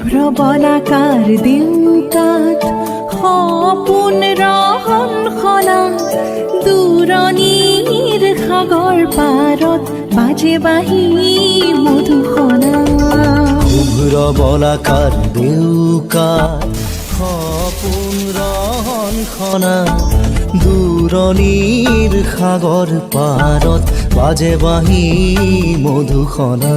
বলাকাৰ দেউকাত সপোন ৰহন খনা দূৰণিৰ সাগৰ পাৰত বাজে বাঁহী মধুসনা। শুভ্ৰ বলাকাৰ দেউকাত সপোন ৰহন খনা দূৰণিৰ সাগৰ পাৰত বাজে বাঁহী মধুসনা।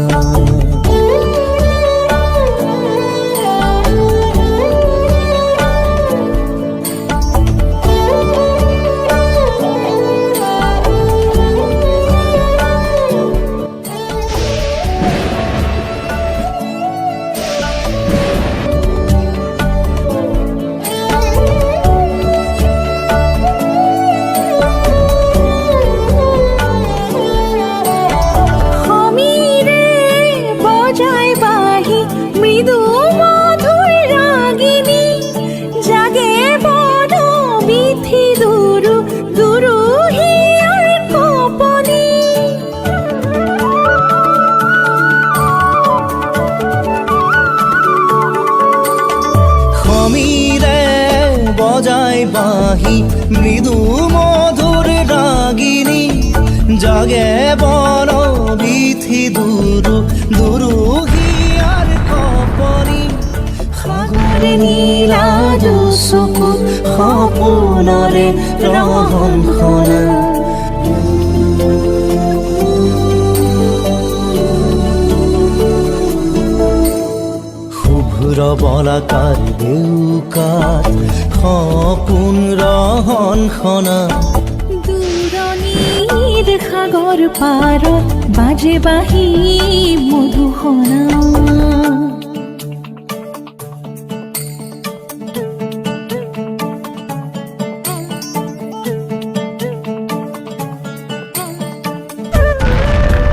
বজায় বাঁহী মৃদু মধুর রাগিনী জাগে বন বিথি দুরু দুরু হিয়ার কপনি। সাগৰে নীলা চকু সপোনৰে ৰহন খনা। শুভ্ৰ বলাকাৰ দেউকাত সপোন ৰহন খনা দূৰণিৰ সাগৰ পাৰত বাজে বাঁহী